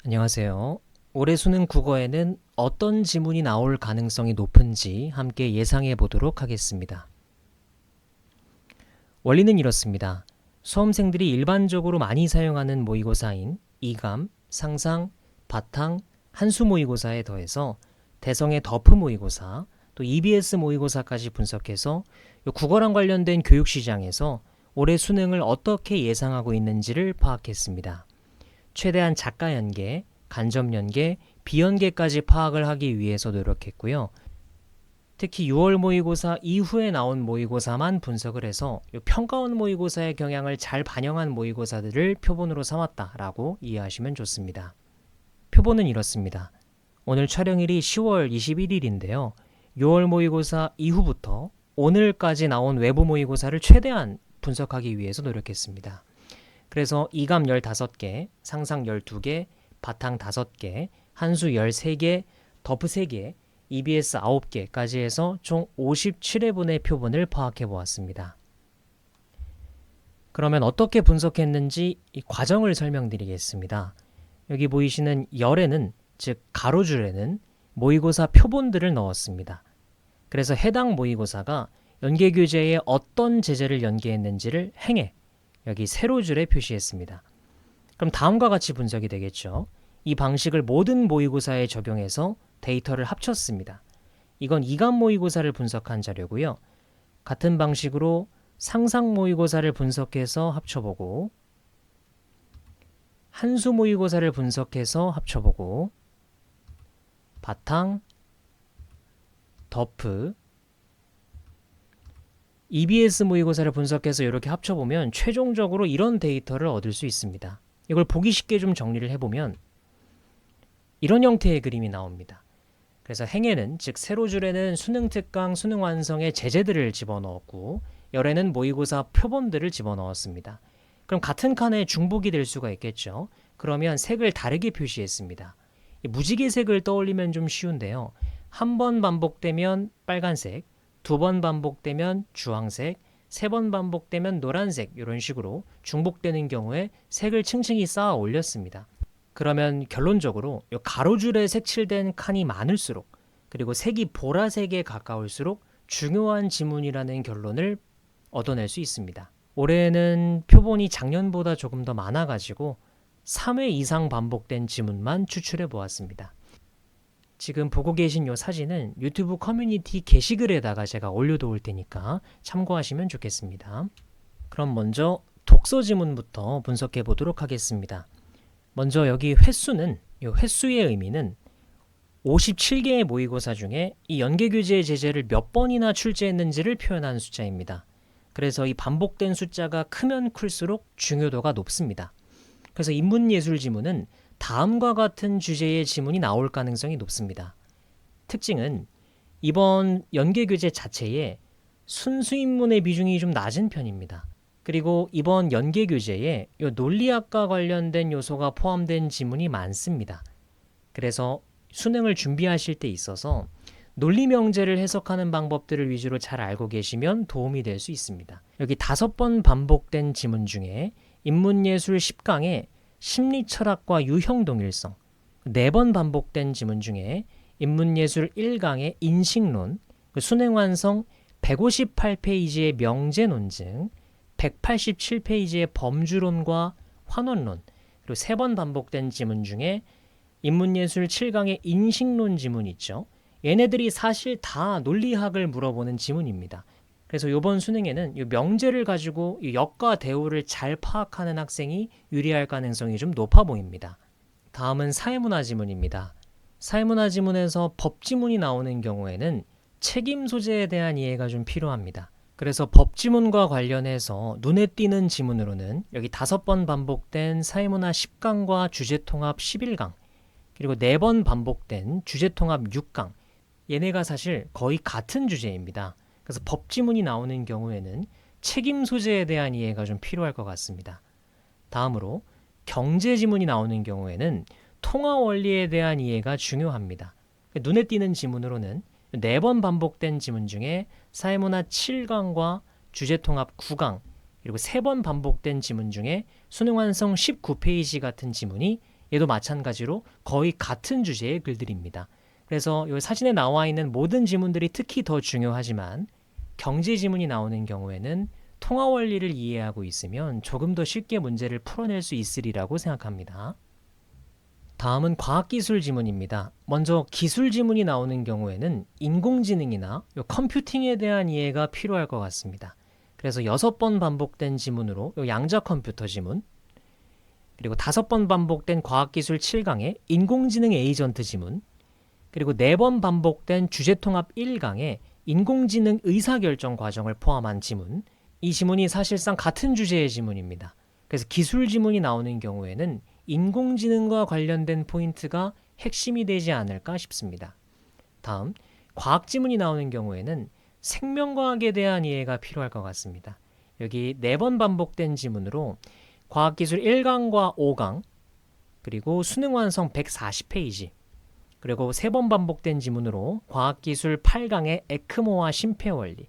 안녕하세요. 올해 수능 국어에는 어떤 지문이 나올 가능성이 높은지 함께 예상해 보도록 하겠습니다. 원리는 이렇습니다. 수험생들이 일반적으로 많이 사용하는 모의고사인 이감, 상상, 바탕, 한수 모의고사에 더해서 대성의 더프 모의고사, 또 EBS 모의고사까지 분석해서 국어랑 관련된 교육 시장에서 올해 수능을 어떻게 예상하고 있는지를 파악했습니다. 최대한 작가 연계, 간접 연계, 비연계까지 파악을 하기 위해서 노력했고요. 특히 6월 모의고사 이후에 나온 모의고사만 분석을 해서 평가원 모의고사의 경향을 잘 반영한 모의고사들을 표본으로 삼았다라고 이해하시면 좋습니다. 표본은 이렇습니다. 오늘 촬영일이 10월 21일인데요. 6월 모의고사 이후부터 오늘까지 나온 외부 모의고사를 최대한 분석하기 위해서 노력했습니다. 그래서 이감 15개, 상상 12개, 바탕 5개, 한수 13개, 더프 3개, EBS 9개까지 해서 총 57회분의 표본을 파악해 보았습니다. 그러면 어떻게 분석했는지 이 과정을 설명드리겠습니다. 여기 보이시는 열에는, 즉 가로줄에는 모의고사 표본들을 넣었습니다. 그래서 해당 모의고사가 연계교재에 어떤 제재를 연계했는지를 행에, 여기 세로줄에 표시했습니다. 그럼 다음과 같이 분석이 되겠죠. 이 방식을 모든 모의고사에 적용해서 데이터를 합쳤습니다. 이건 이감 모의고사를 분석한 자료고요. 같은 방식으로 상상 모의고사를 분석해서 합쳐보고, 한수 모의고사를 분석해서 합쳐보고, 바탕, 더프, EBS 모의고사를 분석해서 이렇게 합쳐보면 최종적으로 이런 데이터를 얻을 수 있습니다. 이걸 보기 쉽게 좀 정리를 해보면 이런 형태의 그림이 나옵니다. 그래서 행에는, 즉 세로줄에는 수능 특강, 수능 완성의 제재들을 집어넣었고, 열에는 모의고사 표본들을 집어넣었습니다. 그럼 같은 칸에 중복이 될 수가 있겠죠. 그러면 색을 다르게 표시했습니다. 무지개색을 떠올리면 좀 쉬운데요. 한 번 반복되면 빨간색, 두 번 반복되면 주황색, 세 번 반복되면 노란색, 이런 식으로 중복되는 경우에 색을 층층이 쌓아 올렸습니다. 그러면 결론적으로 이 가로줄에 색칠된 칸이 많을수록, 그리고 색이 보라색에 가까울수록 중요한 지문이라는 결론을 얻어낼 수 있습니다. 올해는 표본이 작년보다 조금 더 많아가지고 3회 이상 반복된 지문만 추출해 보았습니다. 지금 보고 계신 이 사진은 유튜브 커뮤니티 게시글에다가 제가 올려놓을 테니까 참고하시면 좋겠습니다. 그럼 먼저 독서 지문부터 분석해 보도록 하겠습니다. 먼저 여기 횟수는, 이 횟수의 의미는 57개의 모의고사 중에 이 연계교재의 제재를 몇 번이나 출제했는지를 표현하는 숫자입니다. 그래서 이 반복된 숫자가 크면 클수록 중요도가 높습니다. 그래서 인문예술 지문은 다음과 같은 주제의 지문이 나올 가능성이 높습니다. 특징은 이번 연계교재 자체에 순수인문의 비중이 좀 낮은 편입니다. 그리고 이번 연계교재에 논리학과 관련된 요소가 포함된 지문이 많습니다. 그래서 수능을 준비하실 때 있어서 논리 명제를 해석하는 방법들을 위주로 잘 알고 계시면 도움이 될 수 있습니다. 여기 5번 반복된 지문 중에 인문예술 10강에 심리철학과 유형동일성, 4번 반복된 지문 중에 인문예술 1강의 인식론, 수능완성 158페이지의 명제논증, 187페이지의 범주론과 환원론, 그리고 3번 반복된 지문 중에 인문예술 7강의 인식론 지문 있죠. 얘네들이 사실 다 논리학을 물어보는 지문입니다. 그래서 이번 수능에는 이 명제를 가지고 이 역과 대우를 잘 파악하는 학생이 유리할 가능성이 좀 높아 보입니다. 다음은 사회문화 지문입니다. 사회문화 지문에서 법 지문이 나오는 경우에는 책임 소재에 대한 이해가 좀 필요합니다. 그래서 법 지문과 관련해서 눈에 띄는 지문으로는 여기 5번 반복된 사회문화 10강과 주제통합 11강, 그리고 4번 반복된 주제통합 6강, 얘네가 사실 거의 같은 주제입니다. 그래서 법 지문이 나오는 경우에는 책임 소재에 대한 이해가 좀 필요할 것 같습니다. 다음으로 경제 지문이 나오는 경우에는 통화 원리에 대한 이해가 중요합니다. 눈에 띄는 지문으로는 4번 반복된 지문 중에 사회문화 7강과 주제통합 9강, 그리고 3번 반복된 지문 중에 수능완성 19페이지 같은 지문이 얘도 마찬가지로 거의 같은 주제의 글들입니다. 그래서 이 사진에 나와 있는 모든 지문들이 특히 더 중요하지만 경제 지문이 나오는 경우에는 통화 원리를 이해하고 있으면 조금 더 쉽게 문제를 풀어낼 수 있으리라고 생각합니다. 다음은 과학기술 지문입니다. 먼저 기술 지문이 나오는 경우에는 인공지능이나 컴퓨팅에 대한 이해가 필요할 것 같습니다. 그래서 6번 반복된 지문으로 양자 컴퓨터 지문, 그리고 5번 반복된 과학기술 7강의 인공지능 에이전트 지문, 그리고 4번 반복된 주제통합 1강의 인공지능 의사결정 과정을 포함한 지문, 이 지문이 사실상 같은 주제의 지문입니다. 그래서 기술 지문이 나오는 경우에는 인공지능과 관련된 포인트가 핵심이 되지 않을까 싶습니다. 다음, 과학 지문이 나오는 경우에는 생명과학에 대한 이해가 필요할 것 같습니다. 여기 4번 반복된 지문으로 과학기술 1강과 5강, 그리고 수능 완성 140페이지, 그리고 3번 반복된 지문으로 과학기술 8강의 에크모와 심폐원리,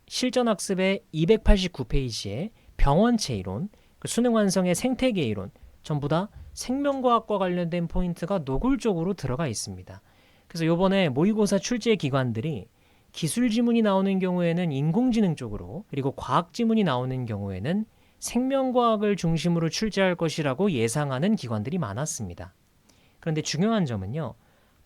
실전학습의 289페이지에 병원체 이론, 수능 완성의 생태계 이론, 전부 다 생명과학과 관련된 포인트가 노골적으로 들어가 있습니다. 그래서 이번에 모의고사 출제 기관들이 기술 지문이 나오는 경우에는 인공지능 쪽으로, 그리고 과학 지문이 나오는 경우에는 생명과학을 중심으로 출제할 것이라고 예상하는 기관들이 많았습니다. 그런데 중요한 점은요,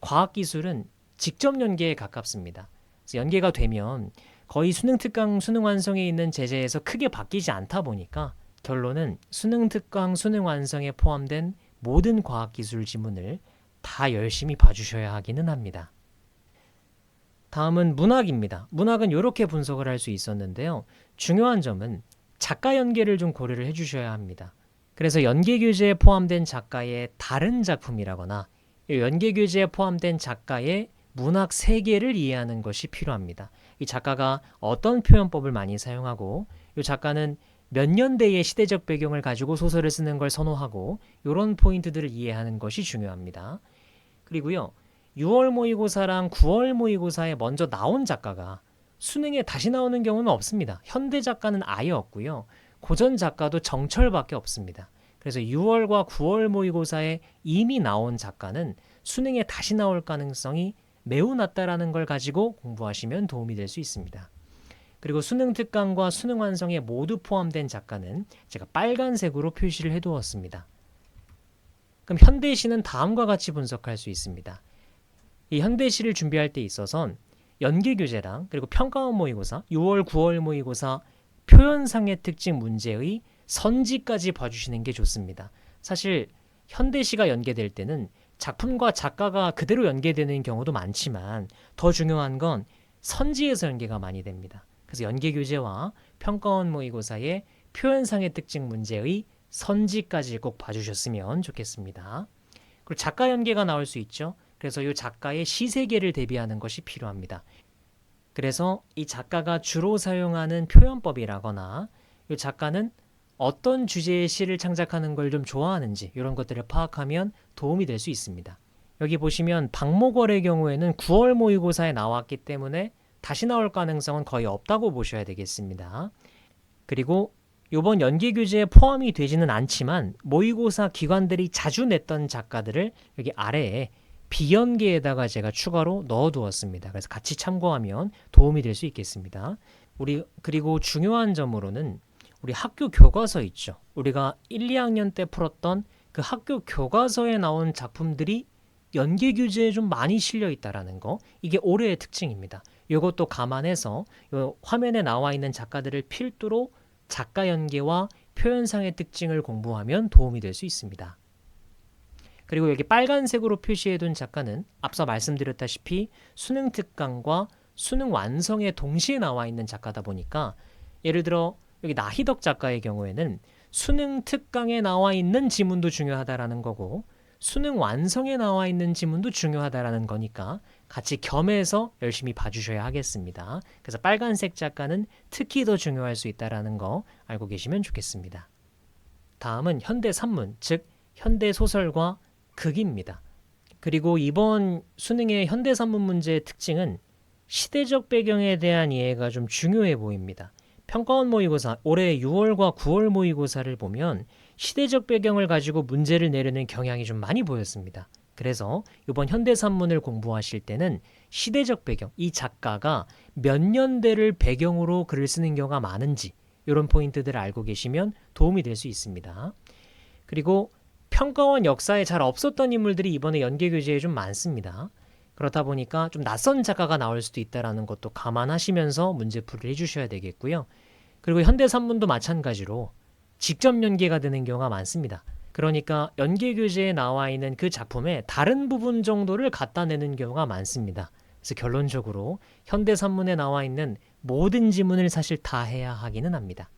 과학기술은 직접 연계에 가깝습니다. 그래서 연계가 되면 거의 수능특강 수능 완성에 있는 제재에서 크게 바뀌지 않다 보니까 결론은 수능특강 수능 완성에 포함된 모든 과학기술 지문을 다 열심히 봐주셔야 하기는 합니다. 다음은 문학입니다. 문학은 이렇게 분석을 할 수 있었는데요. 중요한 점은 작가 연계를 좀 고려를 해주셔야 합니다. 그래서 연계교재에 포함된 작가의 다른 작품이라거나 연계교재에 포함된 작가의 문학 세계를 이해하는 것이 필요합니다. 이 작가가 어떤 표현법을 많이 사용하고 이 작가는 몇 년대의 시대적 배경을 가지고 소설을 쓰는 걸 선호하고 이런 포인트들을 이해하는 것이 중요합니다. 그리고요, 6월 모의고사랑 9월 모의고사에 먼저 나온 작가가 수능에 다시 나오는 경우는 없습니다. 현대 작가는 아예 없고요. 고전 작가도 정철밖에 없습니다. 그래서 6월과 9월 모의고사에 이미 나온 작가는 수능에 다시 나올 가능성이 매우 낮다라는 걸 가지고 공부하시면 도움이 될 수 있습니다. 그리고 수능 특강과 수능 완성에 모두 포함된 작가는 제가 빨간색으로 표시를 해두었습니다. 그럼 현대시는 다음과 같이 분석할 수 있습니다. 이 현대시를 준비할 때 있어선 연계교재랑 그리고 평가원 모의고사, 6월, 9월 모의고사 표현상의 특징 문제의 선지까지 봐주시는 게 좋습니다. 사실 현대시가 연계될 때는 작품과 작가가 그대로 연계되는 경우도 많지만 더 중요한 건 선지에서 연계가 많이 됩니다. 그래서 연계교재와 평가원 모의고사의 표현상의 특징 문제의 선지까지 꼭 봐주셨으면 좋겠습니다. 그리고 작가 연계가 나올 수 있죠. 그래서 이 작가의 시세계를 대비하는 것이 필요합니다. 그래서 이 작가가 주로 사용하는 표현법이라거나 이 작가는 어떤 주제의 시를 창작하는 걸 좀 좋아하는지 이런 것들을 파악하면 도움이 될 수 있습니다. 여기 보시면 박목월의 경우에는 9월 모의고사에 나왔기 때문에 다시 나올 가능성은 거의 없다고 보셔야 되겠습니다. 그리고 이번 연계교재에 포함이 되지는 않지만 모의고사 기관들이 자주 냈던 작가들을 여기 아래에 비연계에다가 제가 추가로 넣어두었습니다. 그래서 같이 참고하면 도움이 될 수 있겠습니다. 그리고 중요한 점으로는 우리 학교 교과서 있죠. 우리가 1, 2학년 때 풀었던 그 학교 교과서에 나온 작품들이 연계교재에 좀 많이 실려 있다는 거, 이게 올해의 특징입니다. 이것도 감안해서 이 화면에 나와 있는 작가들을 필두로 작가 연계와 표현상의 특징을 공부하면 도움이 될 수 있습니다. 그리고 여기 빨간색으로 표시해둔 작가는 앞서 말씀드렸다시피 수능 특강과 수능 완성에 동시에 나와 있는 작가다 보니까 예를 들어 여기 나희덕 작가의 경우에는 수능 특강에 나와 있는 지문도 중요하다라는 거고 수능 완성에 나와 있는 지문도 중요하다라는 거니까 같이 겸해서 열심히 봐주셔야 하겠습니다. 그래서 빨간색 작가는 특히 더 중요할 수 있다는 거 알고 계시면 좋겠습니다. 다음은 현대산문, 즉 현대소설과 극입니다. 그리고 이번 수능의 현대산문 문제의 특징은 시대적 배경에 대한 이해가 좀 중요해 보입니다. 평가원 모의고사, 올해 6월과 9월 모의고사를 보면 시대적 배경을 가지고 문제를 내려는 경향이 좀 많이 보였습니다. 그래서 이번 현대산문을 공부하실 때는 시대적 배경, 이 작가가 몇 년대를 배경으로 글을 쓰는 경우가 많은지 이런 포인트들을 알고 계시면 도움이 될 수 있습니다. 그리고 평가원 역사에 잘 없었던 인물들이 이번에 연계교재에 좀 많습니다. 그렇다 보니까 좀 낯선 작가가 나올 수도 있다는 것도 감안하시면서 문제풀이를 해주셔야 되겠고요. 그리고 현대산문도 마찬가지로 직접 연계가 되는 경우가 많습니다. 그러니까 연계교재에 나와 있는 그 작품의 다른 부분 정도를 갖다 내는 경우가 많습니다. 그래서 결론적으로 현대산문에 나와 있는 모든 지문을 사실 다 해야 하기는 합니다.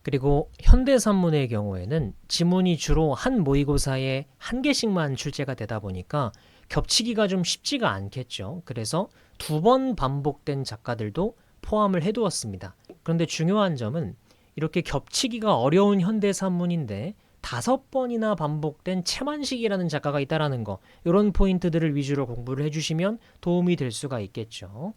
그리고 현대산문의 경우에는 지문이 주로 한 모의고사에 한 개씩만 출제가 되다 보니까 겹치기가 좀 쉽지가 않겠죠. 그래서 2번 반복된 작가들도 포함을 해두었습니다. 그런데 중요한 점은 이렇게 겹치기가 어려운 현대산문인데 5번이나 반복된 채만식이라는 작가가 있다는 거, 이런 포인트들을 위주로 공부를 해주시면 도움이 될 수가 있겠죠.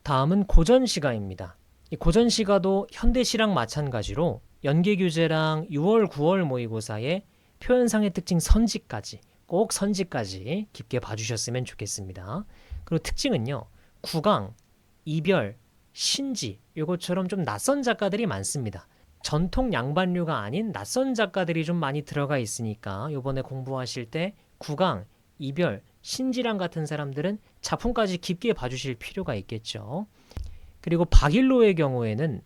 다음은 고전시가입니다. 이 고전시가도 현대시랑 마찬가지로 연계교재랑 6월, 9월 모의고사에 표현상의 특징 선지까지, 꼭 선지까지 깊게 봐주셨으면 좋겠습니다. 그리고 특징은요, 구강, 이별, 신지, 이것처럼 좀 낯선 작가들이 많습니다. 전통 양반류가 아닌 낯선 작가들이 좀 많이 들어가 있으니까 이번에 공부하실 때 구강, 이별, 신지랑 같은 사람들은 작품까지 깊게 봐주실 필요가 있겠죠. 그리고 박일로의 경우에는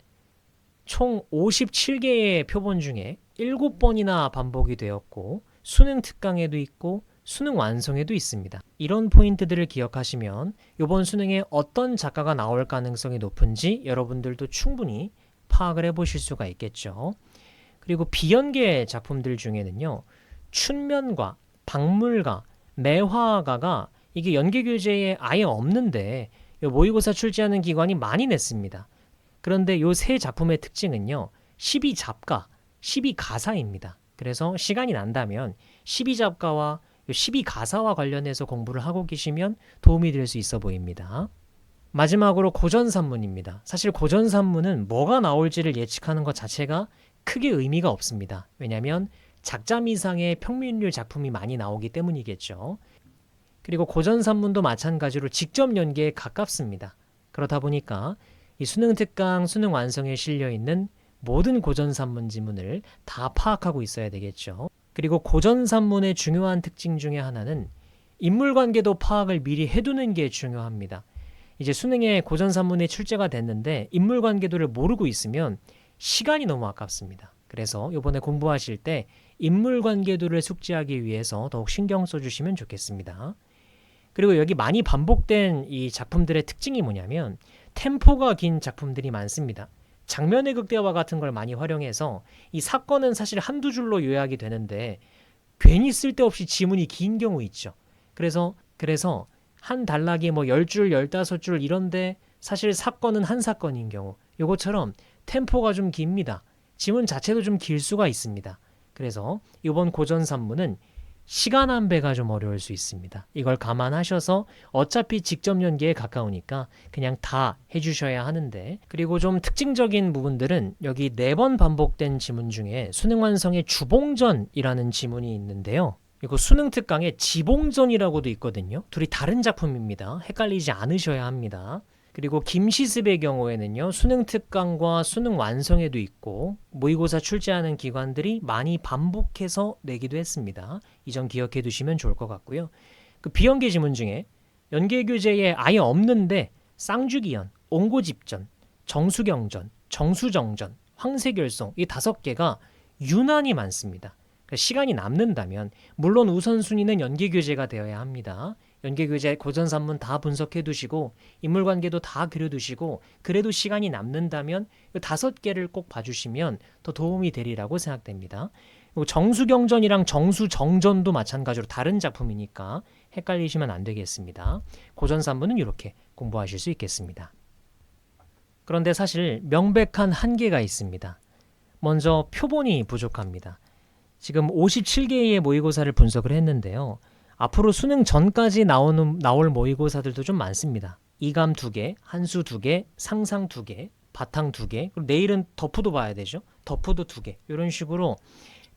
총 57개의 표본 중에 7번이나 반복이 되었고 수능 특강에도 있고 수능 완성에도 있습니다. 이런 포인트들을 기억하시면 이번 수능에 어떤 작가가 나올 가능성이 높은지 여러분들도 충분히 파악을 해보실 수가 있겠죠. 그리고 비연계 작품들 중에는요, 춘면가, 박물가, 매화가가 이게 연계교재에 아예 없는데 모의고사 출제하는 기관이 많이 냈습니다. 그런데 이 세 작품의 특징은요, 12잡가, 12가사입니다. 그래서 시간이 난다면 12잡가와 12가사와 관련해서 공부를 하고 계시면 도움이 될 수 있어 보입니다. 마지막으로 고전산문입니다. 사실 고전산문은 뭐가 나올지를 예측하는 것 자체가 크게 의미가 없습니다. 왜냐하면 작자 미상의 평민류 작품이 많이 나오기 때문이겠죠. 그리고 고전산문도 마찬가지로 직접 연계에 가깝습니다. 그렇다 보니까 이 수능 특강, 수능 완성에 실려있는 모든 고전산문 지문을 다 파악하고 있어야 되겠죠. 그리고 고전산문의 중요한 특징 중에 하나는 인물관계도 파악을 미리 해두는 게 중요합니다. 이제 수능에 고전산문에 출제가 됐는데 인물관계도를 모르고 있으면 시간이 너무 아깝습니다. 그래서 이번에 공부하실 때 인물관계도를 숙지하기 위해서 더욱 신경 써주시면 좋겠습니다. 그리고 여기 많이 반복된 이 작품들의 특징이 뭐냐면 템포가 긴 작품들이 많습니다. 장면의 극대화 같은 걸 많이 활용해서 이 사건은 사실 한두 줄로 요약이 되는데 괜히 쓸데없이 지문이 긴 경우 있죠. 그래서 한 단락이 뭐 10줄, 15줄 이런데 사실 사건은 한 사건인 경우, 요것처럼 템포가 좀 깁니다. 지문 자체도 좀 길 수가 있습니다. 그래서 이번 고전산문은 시간 안배가 좀 어려울 수 있습니다. 이걸 감안하셔서 어차피 직접 연계에 가까우니까 그냥 다 해주셔야 하는데, 그리고 좀 특징적인 부분들은 여기 4번 반복된 지문 중에 수능 완성의 주봉전이라는 지문이 있는데요. 이거 수능 특강에 지봉전이라고도 있거든요. 둘이 다른 작품입니다. 헷갈리지 않으셔야 합니다. 그리고 김시습의 경우에는요, 수능 특강과 수능 완성에도 있고 모의고사 출제하는 기관들이 많이 반복해서 내기도 했습니다. 이 점 기억해 두시면 좋을 것 같고요. 그 비연계 지문 중에 연계교재에 아예 없는데 쌍주기연, 옹고집전, 정수경전, 정수정전, 황새결송 이 5개가 유난히 많습니다. 시간이 남는다면 물론 우선순위는 연계교재가 되어야 합니다. 연계교재 고전산문 다 분석해 두시고 인물관계도 다 그려두시고 그래도 시간이 남는다면 이 5개를 꼭 봐주시면 더 도움이 되리라고 생각됩니다. 정수경전이랑 정수정전도 마찬가지로 다른 작품이니까 헷갈리시면 안 되겠습니다. 고전산문은 이렇게 공부하실 수 있겠습니다. 그런데 사실 명백한 한계가 있습니다. 먼저 표본이 부족합니다. 지금 57개의 모의고사를 분석을 했는데요. 앞으로 수능 전까지 나올 모의고사들도 좀 많습니다. 이감 2개, 한수 2개, 상상 2개, 바탕 2개, 그리고 내일은 덮프도 봐야 되죠. 덮프도 2개. 이런 식으로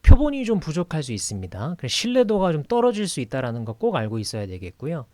표본이 좀 부족할 수 있습니다. 그래서 신뢰도가 좀 떨어질 수 있다는 거 꼭 알고 있어야 되겠고요.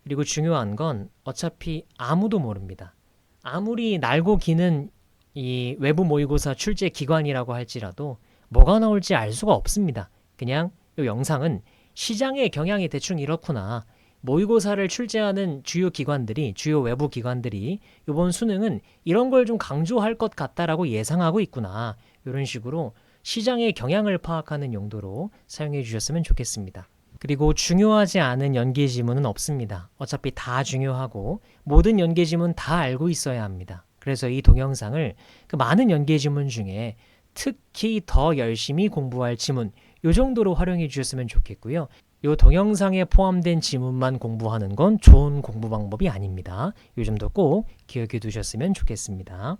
그리고 중요한 건 어차피 아무도 모릅니다. 아무리 날고 기는 이 외부 모의고사 출제 기관이라고 할지라도 뭐가 나올지 알 수가 없습니다. 그냥 이 영상은 시장의 경향이 대충 이렇구나. 모의고사를 출제하는 주요 기관들이, 주요 외부 기관들이 이번 수능은 이런 걸 좀 강조할 것 같다라고 예상하고 있구나. 이런 식으로 시장의 경향을 파악하는 용도로 사용해 주셨으면 좋겠습니다. 그리고 중요하지 않은 연계 지문은 없습니다. 어차피 다 중요하고 모든 연계 지문 다 알고 있어야 합니다. 그래서 이 동영상을 그 많은 연계 지문 중에 특히 더 열심히 공부할 지문 요 정도로 활용해 주셨으면 좋겠고요. 이 동영상에 포함된 지문만 공부하는 건 좋은 공부 방법이 아닙니다. 요 점도 꼭 기억해 두셨으면 좋겠습니다.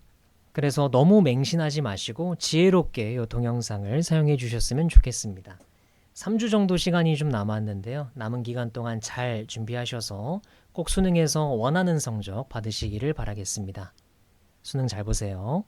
그래서 너무 맹신하지 마시고 지혜롭게 이 동영상을 사용해 주셨으면 좋겠습니다. 3주 정도 시간이 좀 남았는데요. 남은 기간 동안 잘 준비하셔서 꼭 수능에서 원하는 성적 받으시기를 바라겠습니다. 수능 잘 보세요.